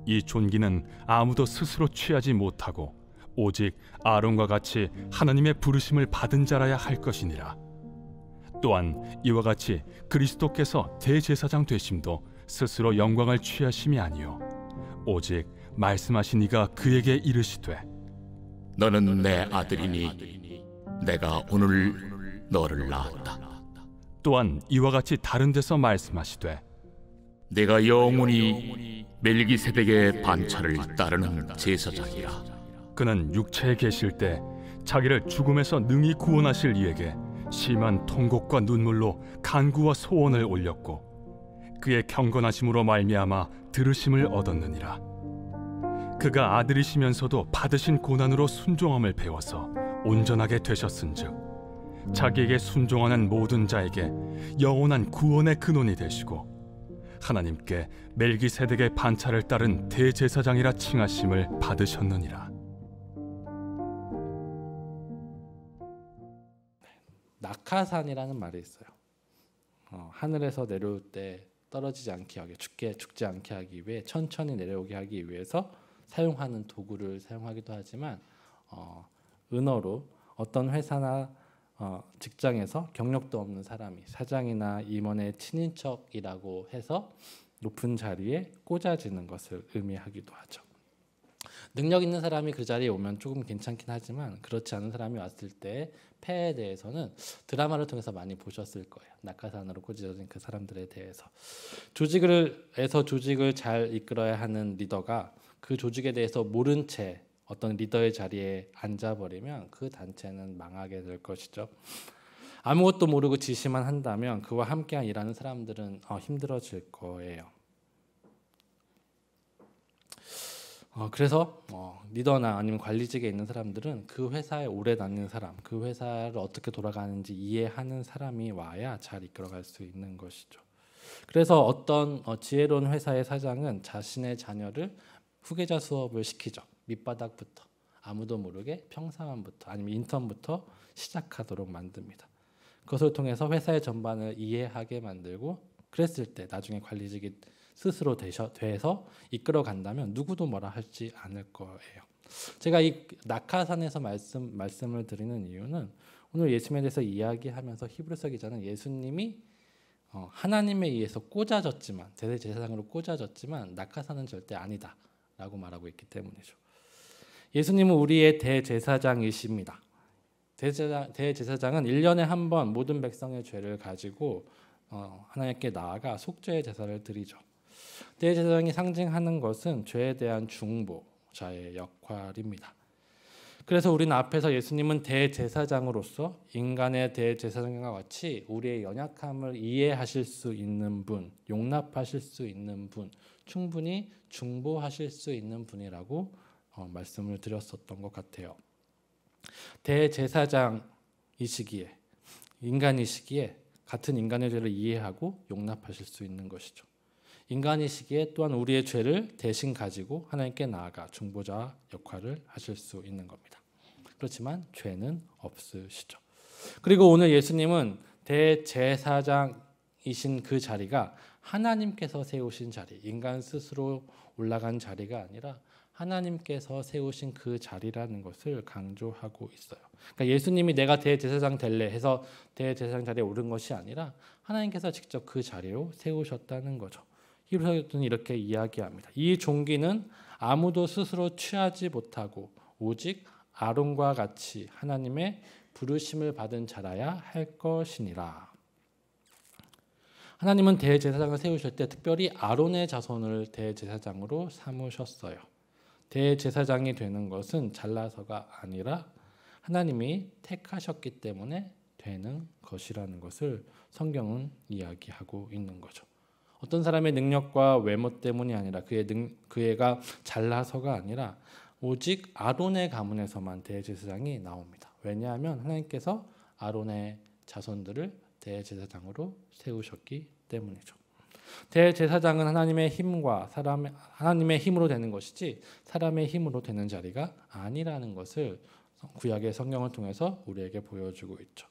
이 존귀는 아무도 스스로 취하지 못하고 오직 아론과 같이 하나님의 부르심을 받은 자라야 할 것이니라. 또한 이와 같이 그리스도께서 대제사장 되심도 스스로 영광을 취하심이 아니요 오직 말씀하신 이가 그에게 이르시되 너는 내 아들이니 내가 오늘 너를 낳았다. 또한 이와 같이 다른 데서 말씀하시되 내가 영원히 멜기세덱의 반차를 따르는 제사장이라. 그는 육체에 계실 때 자기를 죽음에서 능히 구원하실 이에게 심한 통곡과 눈물로 간구와 소원을 올렸고 그의 경건하심으로 말미암아 들으심을 얻었느니라. 그가 아들이시면서도 받으신 고난으로 순종함을 배워서 온전하게 되셨은즉 자기에게 순종하는 모든 자에게 영원한 구원의 근원이 되시고 하나님께 멜기세덱의 반차를 따른 대제사장이라 칭하심을 받으셨느니라. 낙하산이라는 말이 있어요. 하늘에서 내려올 때 떨어지지 않게 하기, 죽지 않게 하기 위해 천천히 내려오게 하기 위해서 사용하는 도구를 사용하기도 하지만 은어로 어떤 회사나 직장에서 경력도 없는 사람이 사장이나 임원의 친인척이라고 해서 높은 자리에 꽂아지는 것을 의미하기도 하죠. 능력 있는 사람이 그 자리에 오면 조금 괜찮긴 하지만 그렇지 않은 사람이 왔을 때 폐에 대해서는 드라마를 통해서 많이 보셨을 거예요. 낙하산으로 꽂아진 그 사람들에 대해서. 조직을 잘 이끌어야 하는 리더가 그 조직에 대해서 모른 채 어떤 리더의 자리에 앉아버리면 그 단체는 망하게 될 것이죠. 아무것도 모르고 지시만 한다면 그와 함께 일하는 사람들은 힘들어질 거예요. 그래서 리더나 아니면 관리직에 있는 사람들은 그 회사에 오래 다니는 사람, 그 회사를 어떻게 돌아가는지 이해하는 사람이 와야 잘 이끌어갈 수 있는 것이죠. 그래서 어떤 지혜로운 회사의 사장은 자신의 자녀를 후계자 수업을 시키죠. 밑바닥부터 아무도 모르게 평사원부터 아니면 인턴부터 시작하도록 만듭니다. 그것을 통해서 회사의 전반을 이해하게 만들고 그랬을 때 나중에 관리직이 스스로 돼서 이끌어 간다면 누구도 뭐라 하지 않을 거예요. 제가 이 낙하산에서 말씀을 드리는 이유는 오늘 예수님에 대해서 이야기하면서 히브리서 기자는 예수님이 하나님에 의해서 꽂아졌지만 대제사장으로 꽂아졌지만 낙하산은 절대 아니다 라고 말하고 있기 때문이죠. 예수님은 우리의 대제사장이십니다. 대제사장은 1년에 한 번 모든 백성의 죄를 가지고 하나님께 나아가 속죄의 제사를 드리죠. 대제사장이 상징하는 것은 죄에 대한 중보자의 역할입니다. 그래서 우리는 앞에서 예수님은 대제사장으로서 인간의 대제사장과 같이 우리의 연약함을 이해하실 수 있는 분, 용납하실 수 있는 분, 충분히 중보하실 수 있는 분이라고 말씀을 드렸었던 것 같아요. 대제사장이시기에 인간이시기에 같은 인간의 죄를 이해하고 용납하실 수 있는 것이죠. 인간이시기에 또한 우리의 죄를 대신 가지고 하나님께 나아가 중보자 역할을 하실 수 있는 겁니다. 그렇지만 죄는 없으시죠. 그리고 오늘 예수님은 대제사장이신 그 자리가 하나님께서 세우신 자리, 인간 스스로 올라간 자리가 아니라 하나님께서 세우신 그 자리라는 것을 강조하고 있어요. 그러니까 예수님이 내가 대제사장 될래 해서 대제사장 자리에 오른 것이 아니라 하나님께서 직접 그 자리로 세우셨다는 거죠. 히브리서는 이렇게 이야기합니다. 이 종기는 아무도 스스로 취하지 못하고 오직 아론과 같이 하나님의 부르심을 받은 자라야 할 것이니라. 하나님은 대제사장을 세우실 때 특별히 아론의 자손을 대제사장으로 삼으셨어요. 대제사장이 되는 것은 잘나서가 아니라 하나님이 택하셨기 때문에 되는 것이라는 것을 성경은 이야기하고 있는 거죠. 어떤 사람의 능력과 외모 때문이 아니라 그애가 잘나서가 아니라 오직 아론의 가문에서만 대제사장이 나옵니다. 왜냐하면 하나님께서 아론의 자손들을 대제사장으로 세우셨기 때문이죠. 대제사장은 하나님의 힘으로 되는 것이지 사람의 힘으로 되는 자리가 아니라는 것을 구약의 성경을 통해서 우리에게 보여주고 있죠.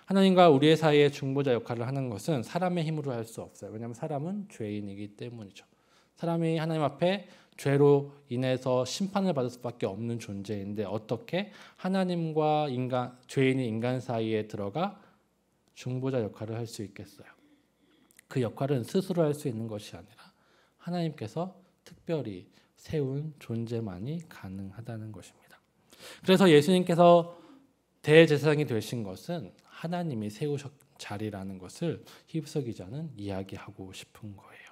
하나님과 우리의 사이에 중보자 역할을 하는 것은 사람의 힘으로 할 수 없어요. 왜냐하면 사람은 죄인이기 때문이죠. 사람이 하나님 앞에 죄로 인해서 심판을 받을 수밖에 없는 존재인데 어떻게 하나님과 죄인이 인간 사이에 들어가 중보자 역할을 할 수 있겠어요? 그 역할은 스스로 할 수 있는 것이 아니라 하나님께서 특별히 세운 존재만이 가능하다는 것입니다. 그래서 예수님께서 대제사장이 되신 것은 하나님이 세우신 자리라는 것을 히브리서 기자는 이야기하고 싶은 거예요.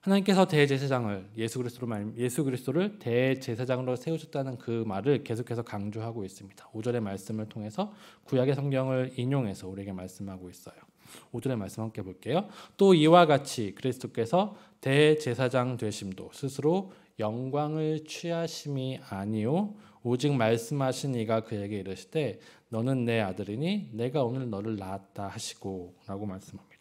하나님께서 대제사장을 예수 그리스도를 대제사장으로 세우셨다는 그 말을 계속해서 강조하고 있습니다. 5절의 말씀을 통해서 구약의 성경을 인용해서 우리에게 말씀하고 있어요. 5절의 말씀 함께 볼게요. 또 이와 같이 그리스도께서 대제사장 되심도 스스로 영광을 취하심이 아니요 오직 말씀하신 이가 그에게 이르시되 너는 내 아들이니 내가 오늘 너를 낳았다 하시고 라고 말씀합니다.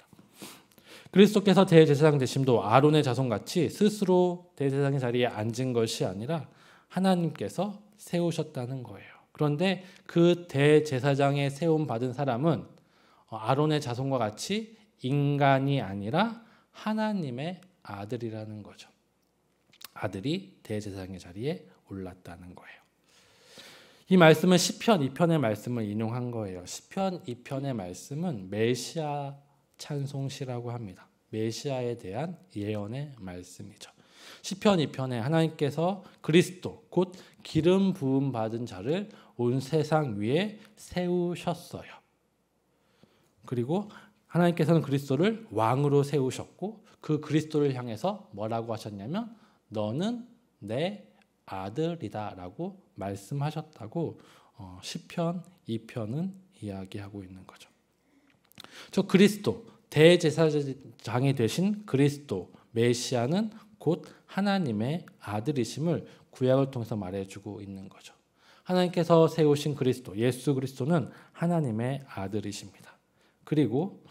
그리스도께서 대제사장 되심도 아론의 자손같이 스스로 대제사장의 자리에 앉은 것이 아니라 하나님께서 세우셨다는 거예요. 그런데 그 대제사장의 세움 받은 사람은 아론의 자손과 같이 인간이 아니라 하나님의 아들이라는 거죠. 아들이 대제사장의 자리에 올랐다는 거예요. 이 말씀은 시편 2편의 말씀을 인용한 거예요. 시편 2편의 말씀은 메시아 찬송시라고 합니다. 메시아에 대한 예언의 말씀이죠. 시편 2편에 하나님께서 그리스도 곧 기름 부음 받은 자를 온 세상 위에 세우셨어요. 그리고 하나님께서는 그리스도를 왕으로 세우셨고 그 그리스도를 향해서 뭐라고 하셨냐면 너는 내 아들이다 라고 말씀하셨다고 시편 2편은 이야기하고 있는 거죠. 저 그리스도 대제사장이 되신 그리스도 메시아는 곧 하나님의 아들이심을 구약을 통해서 말해주고 있는 거죠. 하나님께서 세우신 그리스도 예수 그리스도는 하나님의 아들이십니다. 그리고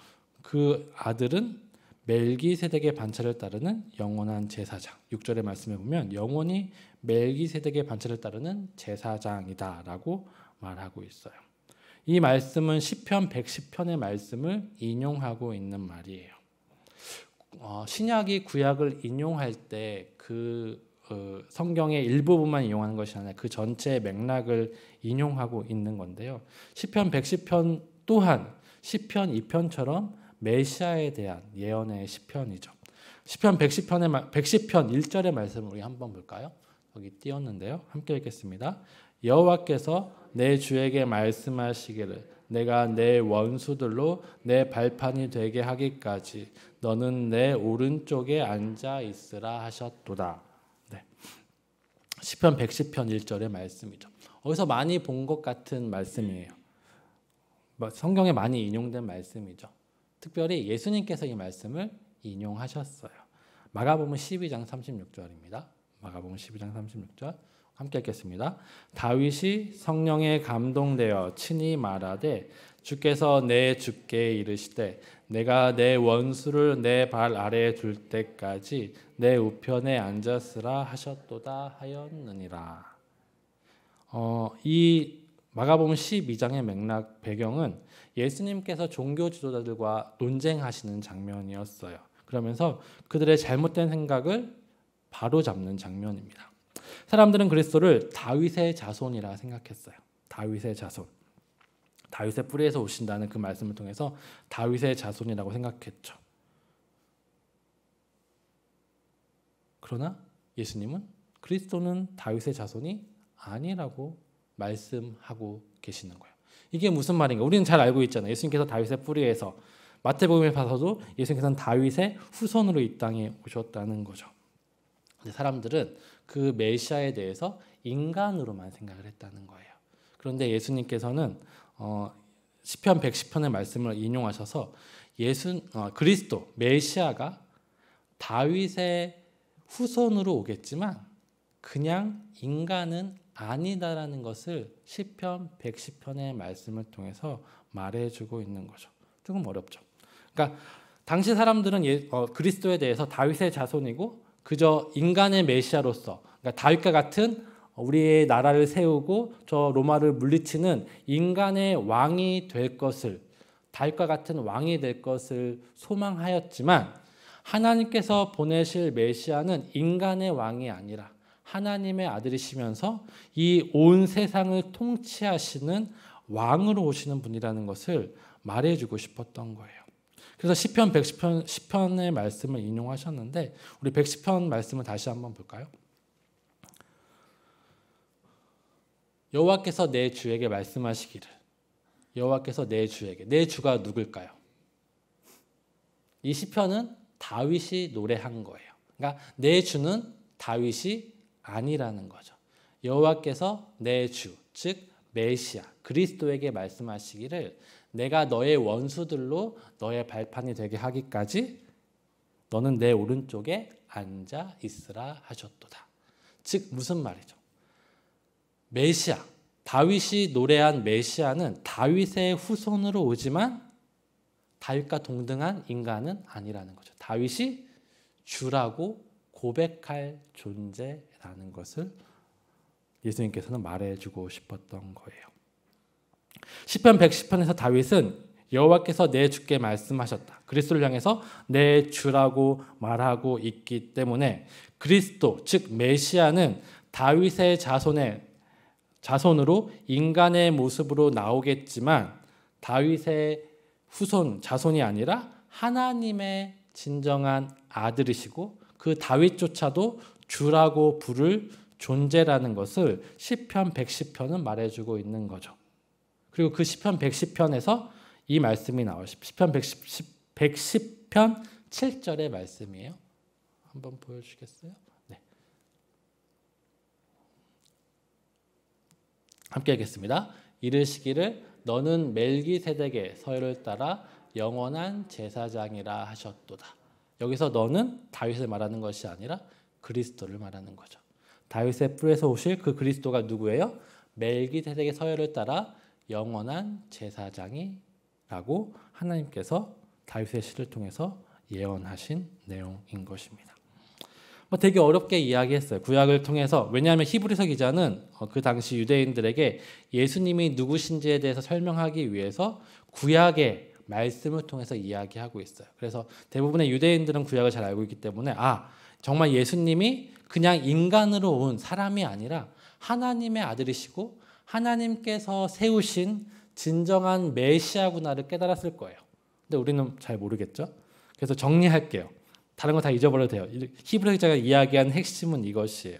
그 아들은 멜기세덱의 반차를 따르는 영원한 제사장. 6절의 말씀에 보면 영원히 멜기세덱의 반차를 따르는 제사장이다라고 말하고 있어요. 이 말씀은 시편 110편의 말씀을 인용하고 있는 말이에요. 신약이 구약을 인용할 때 그 성경의 일부분만 인용하는 것이 아니라 그 전체의 맥락을 인용하고 있는 건데요. 시편 110편 또한 시편 2편처럼 메시아에 대한 예언의 시편이죠. 시편 110편 1절의 말씀을 우리 한번 볼까요? 여기 띄었는데요. 함께 읽겠습니다. 여호와께서 내 주에게 말씀하시기를 내가 내 원수들로 내 발판이 되게 하기까지 너는 내 오른쪽에 앉아 있으라 하셨도다. 네. 시편 110편 1절의 말씀이죠. 어디서 많이 본 것 같은 말씀이에요. 성경에 많이 인용된 말씀이죠. 특별히 예수님께서 이 말씀을 인용하셨어요. 마가복음 12장 36절입니다. 마가복음 12장 36절 함께 읽겠습니다. 다윗이 성령에 감동되어 친히 말하되 주께서 내 주께 이르시되 내가 내 원수를 내 발 아래에 둘 때까지 내 우편에 앉았으라 하셨도다 하였느니라. 이 마가복음 12장의 맥락 배경은 예수님께서 종교 지도자들과 논쟁하시는 장면이었어요. 그러면서 그들의 잘못된 생각을 바로잡는 장면입니다. 사람들은 그리스도를 다윗의 자손이라 생각했어요. 다윗의 자손. 다윗의 뿌리에서 오신다는 그 말씀을 통해서 다윗의 자손이라고 생각했죠. 그러나 예수님은 그리스도는 다윗의 자손이 아니라고 말씀하고 계시는 거예요. 이게 무슨 말인가? 우리는 잘 알고 있잖아요. 예수님께서 다윗의 뿌리에서 마태복음에 봐서도 예수님께서는 다윗의 후손으로 이 땅에 오셨다는 거죠. 근데 사람들은 그 메시아에 대해서 인간으로만 생각을 했다는 거예요. 그런데 예수님께서는 시편 110편의 말씀을 인용하셔서 그리스도 메시아가 다윗의 후손으로 오겠지만 그냥 인간은 아니다라는 것을 시편 110편의 말씀을 통해서 말해주고 있는 거죠. 조금 어렵죠. 그러니까 당시 사람들은 그리스도에 대해서 다윗의 자손이고 그저 인간의 메시아로서, 그러니까 다윗과 같은 우리의 나라를 세우고 저 로마를 물리치는 인간의 왕이 될 것을, 다윗과 같은 왕이 될 것을 소망하였지만 하나님께서 보내실 메시아는 인간의 왕이 아니라 하나님의 아들이시면서 이 온 세상을 통치하시는 왕으로 오시는 분이라는 것을 말해주고 싶었던 거예요. 그래서 시편 110편의 말씀을 인용하셨는데 우리 110편 말씀을 다시 한번 볼까요? 여호와께서 내 주에게 말씀하시기를. 여호와께서 내 주에게. 내 주가 누굴까요? 이 시편은 다윗이 노래한 거예요. 그러니까 내 주는 다윗이 아니라는 거죠. 여호와께서 내 주, 즉 메시아, 그리스도에게 말씀하시기를 내가 너의 원수들로 너의 발판이 되게 하기까지 너는 내 오른쪽에 앉아 있으라 하셨도다. 즉 무슨 말이죠? 메시아, 다윗이 노래한 메시아는 다윗의 후손으로 오지만 다윗과 동등한 인간은 아니라는 거죠. 다윗이 주라고 고백할 존재라는 것을 예수님께서는 말해주고 싶었던 거예요. 시편 110편에서 다윗은 여호와께서 내 주께 말씀하셨다. 그리스도를 향해서 내 주라고 말하고 있기 때문에 그리스도, 즉 메시아는 다윗의 자손으로 인간의 모습으로 나오겠지만 다윗의 후손, 자손이 아니라 하나님의 진정한 아들이시고 그 다윗조차도 주라고 부를 존재라는 것을 시편 110편은 말해주고 있는 거죠. 그리고 그 시편 110편에서 이 말씀이 나와요. 시편 110편 7절의 말씀이에요. 한번 보여주시겠어요? 네. 함께 하겠습니다. 이르시기를 너는 멜기세덱의 서열을 따라 영원한 제사장이라 하셨도다. 여기서 너는 다윗을 말하는 것이 아니라 그리스도를 말하는 거죠. 다윗의 뿔에서 오실 그 그리스도가 누구예요? 멜기세덱의 서열을 따라 영원한 제사장이라고 하나님께서 다윗의 시를 통해서 예언하신 내용인 것입니다. 되게 어렵게 이야기했어요. 구약을 통해서. 왜냐하면 히브리서 기자는 그 당시 유대인들에게 예수님이 누구신지에 대해서 설명하기 위해서 구약의 말씀을 통해서 이야기하고 있어요. 그래서 대부분의 유대인들은 구약을 잘 알고 있기 때문에 정말 예수님이 그냥 인간으로 온 사람이 아니라 하나님의 아들이시고 하나님께서 세우신 진정한 메시아구나를 깨달았을 거예요. 근데 우리는 잘 모르겠죠. 그래서 정리할게요. 다른 거 다 잊어버려도 돼요. 히브리 기자가 이야기한 핵심은 이것이에요.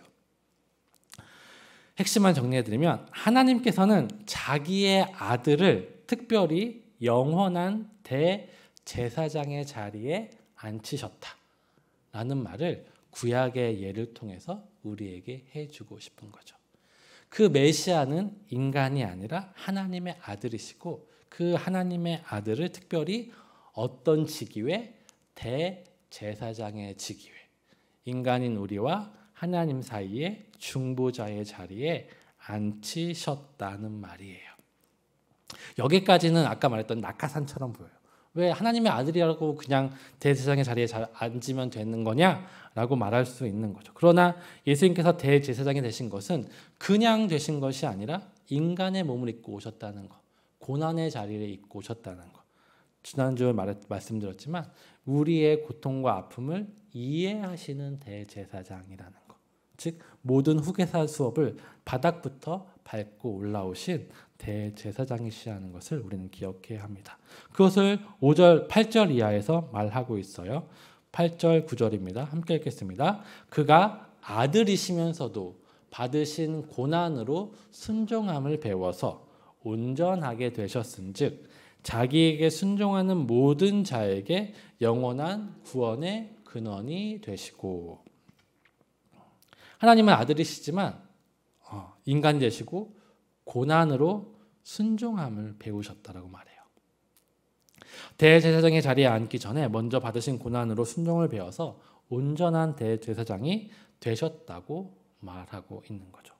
핵심만 정리해드리면 하나님께서는 자기의 아들을 특별히 영원한 대제사장의 자리에 앉히셨다라는 말을 구약의 예를 통해서 우리에게 해주고 싶은 거죠. 그 메시아는 인간이 아니라 하나님의 아들이시고 그 하나님의 아들을 특별히 어떤 직위에 대제사장의 직위에 인간인 우리와 하나님 사이에 중보자의 자리에 앉히셨다는 말이에요. 여기까지는 아까 말했던 낙하산처럼 보여요. 왜 하나님의 아들이라고 그냥 대제사장의 자리에 앉으면 되는 거냐라고 말할 수 있는 거죠. 그러나 예수님께서 대제사장이 되신 것은 그냥 되신 것이 아니라 인간의 몸을 입고 오셨다는 것, 고난의 자리를 입고 오셨다는 것. 지난주에 말씀드렸지만 우리의 고통과 아픔을 이해하시는 대제사장이라는 것. 즉 모든 후계사 수업을 바닥부터 밟고 올라오신 대제사장이시라는 것을 우리는 기억해야 합니다. 그것을 5절, 8절 이하에서 말하고 있어요. 8절, 9절입니다. 함께 읽겠습니다. 그가 아들이시면서도 받으신 고난으로 순종함을 배워서 온전하게 되셨은즉 자기에게 순종하는 모든 자에게 영원한 구원의 근원이 되시고 하나님은 아들이시지만 인간이 되시고 고난으로 순종함을 배우셨다라고 말해요. 대제사장의 자리에 앉기 전에 먼저 받으신 고난으로 순종을 배워서 온전한 대제사장이 되셨다고 말하고 있는 거죠.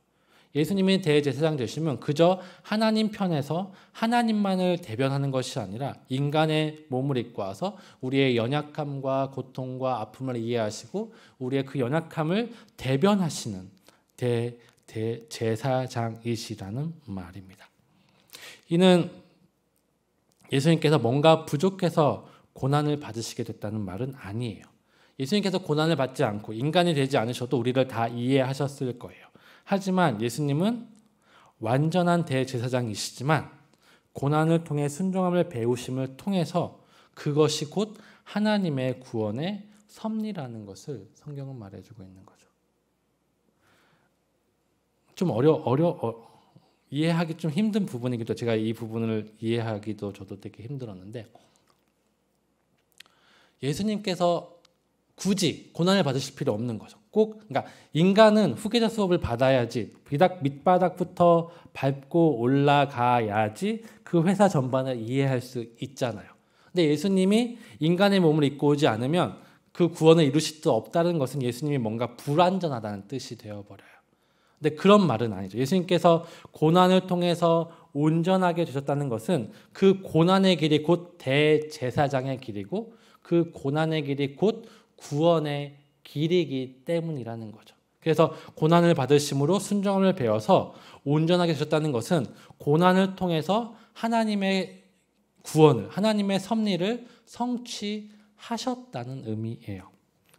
예수님이 대제사장 되시면 그저 하나님 편에서 하나님만을 대변하는 것이 아니라 인간의 몸을 입고 와서 우리의 연약함과 고통과 아픔을 이해하시고 우리의 그 연약함을 대변하시는 대제사장이시라는 말입니다. 이는 예수님께서 뭔가 부족해서 고난을 받으시게 됐다는 말은 아니에요. 예수님께서 고난을 받지 않고 인간이 되지 않으셔도 우리를 다 이해하셨을 거예요. 하지만 예수님은 완전한 대제사장이시지만 고난을 통해 순종함을 배우심을 통해서 그것이 곧 하나님의 구원의 섭리라는 것을 성경은 말해주고 있는 거죠. 좀 이해하기 좀 힘든 부분이기도, 제가 이 부분을 이해하기도 저도 되게 힘들었는데, 예수님께서 굳이 고난을 받으실 필요 없는 거죠. 그러니까 인간은 후계자 수업을 받아야지, 밑바닥부터 밟고 올라가야지 그 회사 전반을 이해할 수 있잖아요. 근데 예수님이 인간의 몸을 입고 오지 않으면 그 구원을 이루실 수 없다는 것은 예수님이 뭔가 불완전하다는 뜻이 되어버려요. 근데 그런 말은 아니죠. 예수님께서 고난을 통해서 온전하게 되셨다는 것은 그 고난의 길이 곧 대제사장의 길이고 그 고난의 길이 곧 구원의 길이기 때문이라는 거죠. 그래서 고난을 받으심으로 순종함을 배워서 온전하게 되셨다는 것은 고난을 통해서 하나님의 구원을, 하나님의 섭리를 성취하셨다는 의미예요.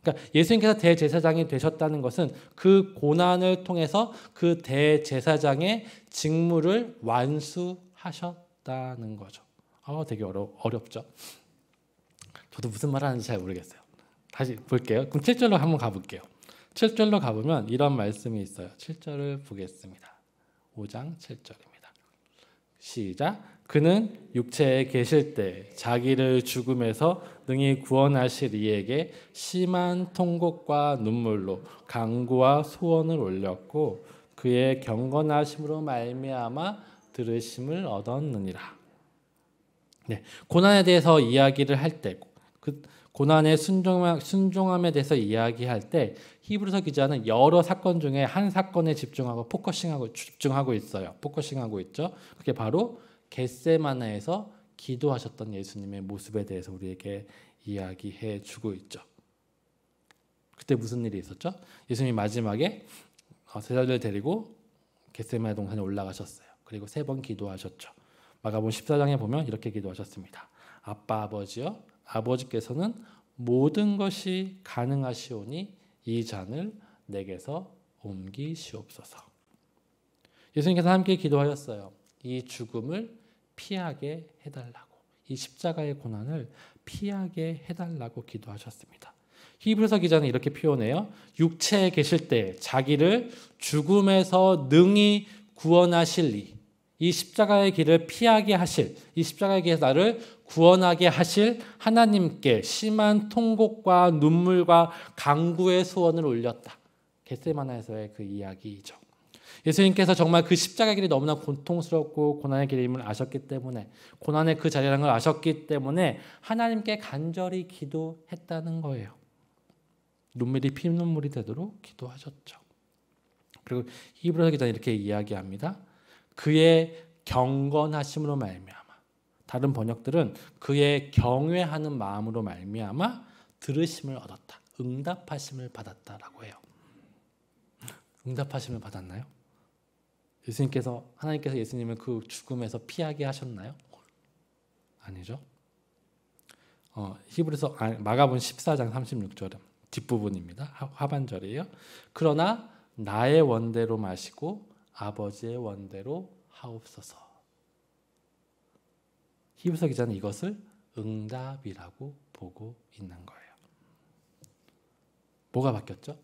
그러니까 예수님께서 대제사장이 되셨다는 것은 그 고난을 통해서 그 대제사장의 직무를 완수하셨다는 거죠. 되게 어렵죠. 저도 무슨 말 하는지 잘 모르겠어요. 다시 볼게요. 그럼 7절로 한번 가볼게요. 7절로 가보면 이런 말씀이 있어요. 7절을 보겠습니다. 5장 7절입니다. 시작. 그는 육체에 계실 때 자기를 죽음에서 능히 구원하실 이에게 심한 통곡과 눈물로 간구와 소원을 올렸고 그의 경건하심으로 말미암아 들으심을 얻었느니라. 네, 고난에 대해서 이야기를 할 때, 그 고난의 순종함에 대해서 이야기할 때 히브리서 기자는 여러 사건 중에 한 사건에 집중하고 집중하고 있어요. 포커싱하고 있죠. 그게 바로 겟세마네에서 기도하셨던 예수님의 모습에 대해서 우리에게 이야기해 주고 있죠. 그때 무슨 일이 있었죠? 예수님이 마지막에 제자들을 데리고 겟세마네 동산에 올라가셨어요. 그리고 3번 기도하셨죠. 마가복음 14장에 보면 이렇게 기도하셨습니다. 아빠 아버지여, 아버지께서는 모든 것이 가능하시오니 이 잔을 내게서 옮기시옵소서. 예수님께서 함께 기도하셨어요. 이 죽음을 피하게 해달라고, 이 십자가의 고난을 피하게 해달라고 기도하셨습니다. 히브리서 기자는 이렇게 표현해요. 육체에 계실 때 자기를 죽음에서 능히 구원하실 이 십자가의 길을 피하게 하실, 이 십자가의 길에서 나를 구원하게 하실 하나님께 심한 통곡과 눈물과 간구의 소원을 올렸다. 겟세마네에서의 그 이야기이죠. 예수님께서 정말 그 십자가의 길이 너무나 고통스럽고 고난의 길임을 아셨기 때문에, 고난의 그 자리라는 걸 아셨기 때문에 하나님께 간절히 기도했다는 거예요. 눈물이 피눈물이 되도록 기도하셨죠. 그리고 히브리서 기자는 이렇게 이야기합니다. 그의 경건하심으로 말미암아, 다른 번역들은 그의 경외하는 마음으로 말미암아 들으심을 얻었다, 응답하심을 받았다라고 해요. 응답하심을 받았나요? 하나님께서 예수님을 그 죽음에서 피하게 하셨나요? 아니죠. 히브리서 마가복음 14장 36절은 뒷부분입니다. 하반절이에요. 그러나 나의 원대로 마시고 아버지의 원대로 하옵소서. 히브리서 기자는 이것을 응답이라고 보고 있는 거예요. 뭐가 바뀌었죠?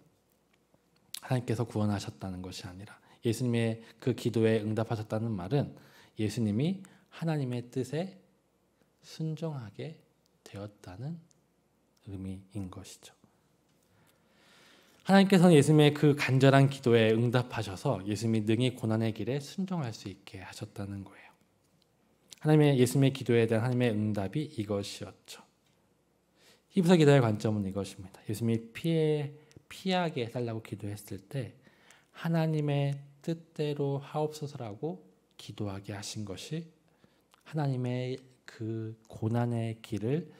하나님께서 구원하셨다는 것이 아니라 예수님의 그 기도에 응답하셨다는 말은 예수님이 하나님의 뜻에 순종하게 되었다는 의미인 것이죠. 하나님께서는 예수님의 그 간절한 기도에 응답하셔서 예수님이 능히 고난의 길에 순종할 수 있게 하셨다는 거예요. 예수님의 기도에 대한 하나님의 응답이 이것이었죠. 히브리서 기도의 관점은 이것입니다. 예수님이 피하게 해달라고 기도했을 때 하나님의 뜻대로 하옵소서라고 기도하게 하신 것이 하나님의 그 고난의 길을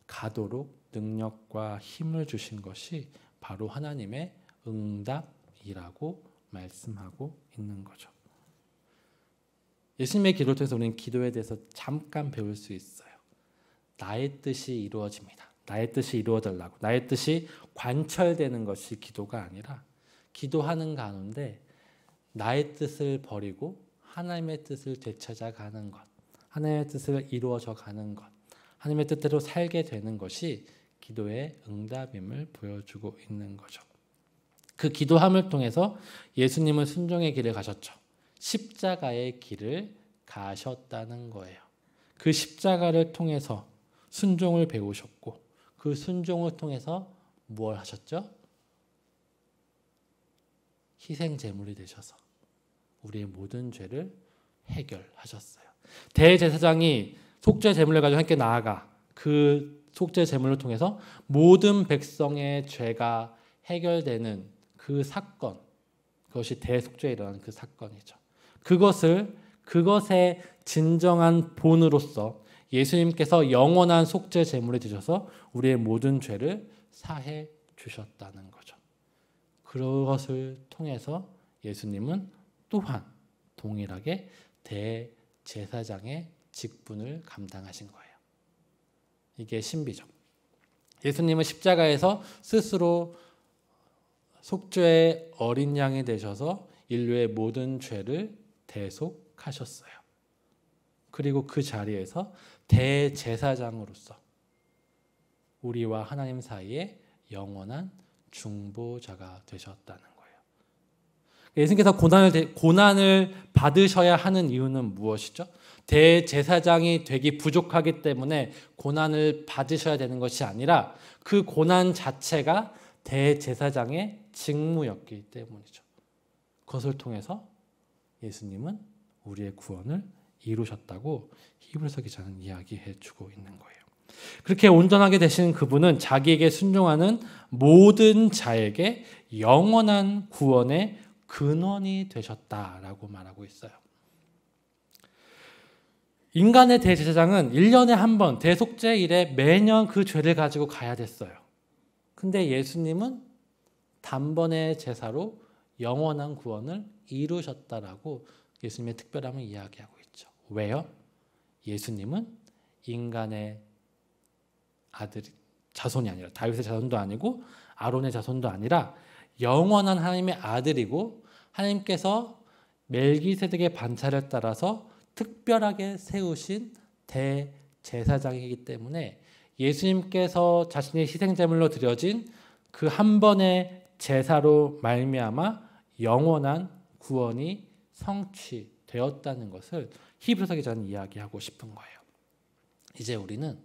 가도록 능력과 힘을 주신 것이 바로 하나님의 응답이라고 말씀하고 있는 거죠. 예수님의 기도를 통해서 우리는 기도에 대해서 잠깐 배울 수 있어요. 나의 뜻이 이루어집니다. 나의 뜻이 이루어달라고, 나의 뜻이 관철되는 것이 기도가 아니라 기도하는 가운데 나의 뜻을 버리고 하나님의 뜻을 되찾아가는 것, 하나님의 뜻을 이루어져 가는 것, 하나님의 뜻대로 살게 되는 것이 기도의 응답임을 보여주고 있는 거죠. 그 기도함을 통해서 예수님은 순종의 길을 가셨죠. 십자가의 길을 가셨다는 거예요. 그 십자가를 통해서 순종을 배우셨고 그 순종을 통해서 무엇을 하셨죠? 희생 제물이 되셔서 우리의 모든 죄를 해결하셨어요. 대제사장이 속죄 제물을 가지고 함께 나아가 그 속죄 제물을 통해서 모든 백성의 죄가 해결되는 그 사건, 그것이 대속죄에 일어난 그 사건이죠. 그것의 진정한 본으로서 예수님께서 영원한 속죄 제물이 되셔서 우리의 모든 죄를 사해 주셨다는 거죠. 그것을 통해서 예수님은 또한 동일하게 대제사장의 직분을 감당하신 거예요. 이게 신비죠. 예수님은 십자가에서 스스로 속죄의 어린 양이 되셔서 인류의 모든 죄를 대속하셨어요. 그리고 그 자리에서 대제사장으로서 우리와 하나님 사이에 영원한 중보자가 되셨다는 거예요. 예수님께서 고난을 받으셔야 하는 이유는 무엇이죠? 대제사장이 되기 부족하기 때문에 고난을 받으셔야 되는 것이 아니라 그 고난 자체가 대제사장의 직무였기 때문이죠. 그것을 통해서 예수님은 우리의 구원을 이루셨다고 히브리서 기자는 이야기해주고 있는 거예요. 그렇게 온전하게 되신 그분은 자기에게 순종하는 모든 자에게 영원한 구원의 근원이 되셨다라고 말하고 있어요. 인간의 대제사장은 1년에 한 번 대속죄일에 매년 그 죄를 가지고 가야 됐어요. 근데 예수님은 단번의 제사로 영원한 구원을 이루셨다라고 예수님의 특별함을 이야기하고 있죠. 왜요? 예수님은 인간의 자손이 아니라 다윗의 자손도 아니고 아론의 자손도 아니라 영원한 하나님의 아들이고 하나님께서 멜기세덱의 반차를 따라서 특별하게 세우신 대제사장이기 때문에 예수님께서 자신의 희생제물로 드려진 그 한 번의 제사로 말미암아 영원한 구원이 성취되었다는 것을 히브리서 기자는 이야기하고 싶은 거예요. 이제 우리는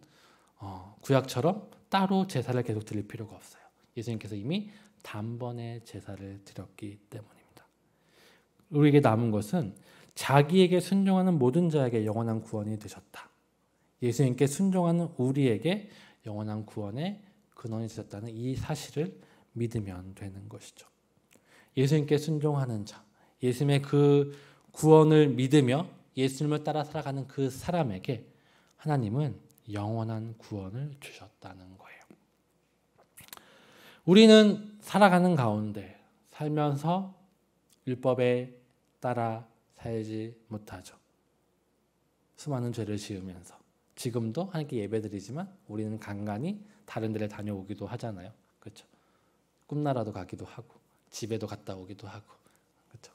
구약처럼 따로 제사를 계속 드릴 필요가 없어요. 예수님께서 이미 단번에 제사를 드렸기 때문입니다. 우리에게 남은 것은 자기에게 순종하는 모든 자에게 영원한 구원이 되셨다. 예수님께 순종하는 우리에게 영원한 구원의 근원이 되셨다는 이 사실을 믿으면 되는 것이죠. 예수님께 순종하는 자, 예수님의 그 구원을 믿으며 예수님을 따라 살아가는 그 사람에게 하나님은 영원한 구원을 주셨다는 거예요. 우리는 살아가는 가운데 살면서 율법에 따라 살지 못하죠. 수많은 죄를 지으면서 지금도 하나님께 예배드리지만 우리는 간간히 다른 데를 다녀오기도 하잖아요. 그렇죠? 꿈나라도 가기도 하고 집에도 갔다 오기도 하고 그렇죠?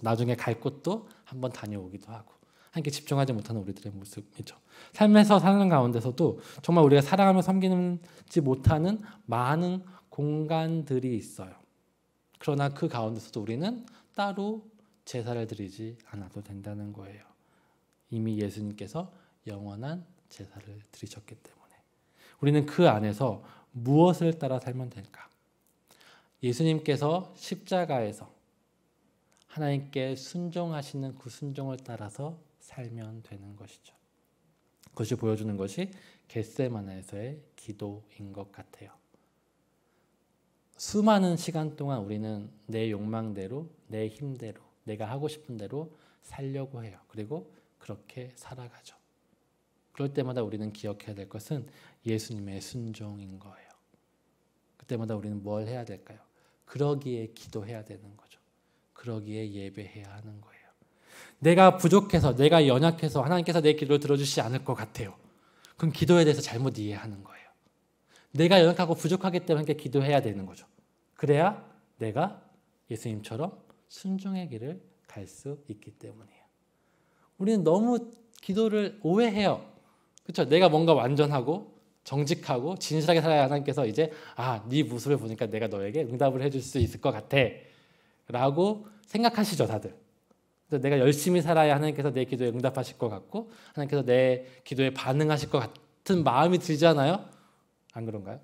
나중에 갈 곳도 한번 다녀오기도 하고 하나님께 집중하지 못하는 우리들의 모습이죠. 삶에서 사는 가운데서도 정말 우리가 사랑하며 섬기지 못하는 많은 공간들이 있어요. 그러나 그 가운데서도 우리는 따로 제사를 드리지 않아도 된다는 거예요. 이미 예수님께서 영원한 제사를 드리셨기 때문에 우리는 그 안에서 무엇을 따라 살면 될까? 예수님께서 십자가에서 하나님께 순종하시는 그 순종을 따라서 살면 되는 것이죠. 그것이 보여주는 것이 겟세마네에서의 기도인 것 같아요. 수많은 시간 동안 우리는 내 욕망대로, 내 힘대로, 내가 하고 싶은 대로 살려고 해요. 그리고 그렇게 살아가죠. 그럴 때마다 우리는 기억해야 될 것은 예수님의 순종인 거예요. 그때마다 우리는 뭘 해야 될까요? 그러기에 기도해야 되는 거죠. 그러기에 예배해야 하는 거예요. 내가 부족해서, 내가 연약해서 하나님께서 내 기도를 들어주시지 않을 것 같아요. 그럼 기도에 대해서 잘못 이해하는 거예요. 내가 연약하고 부족하기 때문에 이렇게 기도해야 되는 거죠. 그래야 내가 예수님처럼 순종의 길을 갈 수 있기 때문이에요. 우리는 너무 기도를 오해해요. 그렇죠? 내가 뭔가 완전하고 정직하고 진실하게 살아야 하나님께서 이제 네 모습을 보니까 내가 너에게 응답을 해줄 수 있을 것 같아 라고 생각하시죠, 다들. 그래서 내가 열심히 살아야 하나님께서 내 기도에 응답하실 것 같고 하나님께서 내 기도에 반응하실 것 같은 마음이 들잖아요. 안 그런가요?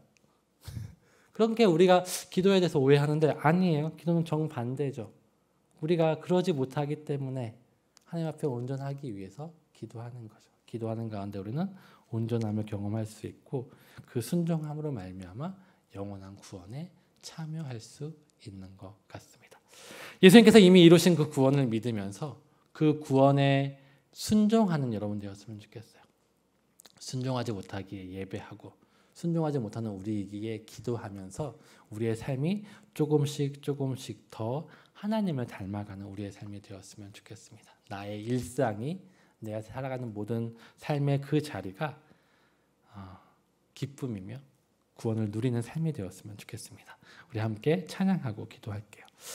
그런 게 우리가 기도에 대해서 오해하는데 아니에요. 기도는 정반대죠. 우리가 그러지 못하기 때문에 하나님 앞에 온전하기 위해서 기도하는 거죠. 기도하는 가운데 우리는 온전함을 경험할 수 있고 그 순종함으로 말미암아 영원한 구원에 참여할 수 있는 것 같습니다. 예수님께서 이미 이루신 그 구원을 믿으면서 그 구원에 순종하는 여러분 되었으면 좋겠어요. 순종하지 못하기에 예배하고 순종하지 못하는 우리에게 기도하면서 우리의 삶이 조금씩 더 하나님을 닮아가는 우리의 삶이 되었으면 좋겠습니다. 나의 일상이 내가 살아가는 모든 삶의 그 자리가 기쁨이며 구원을 누리는 삶이 되었으면 좋겠습니다. 우리 함께 찬양하고 기도할게요.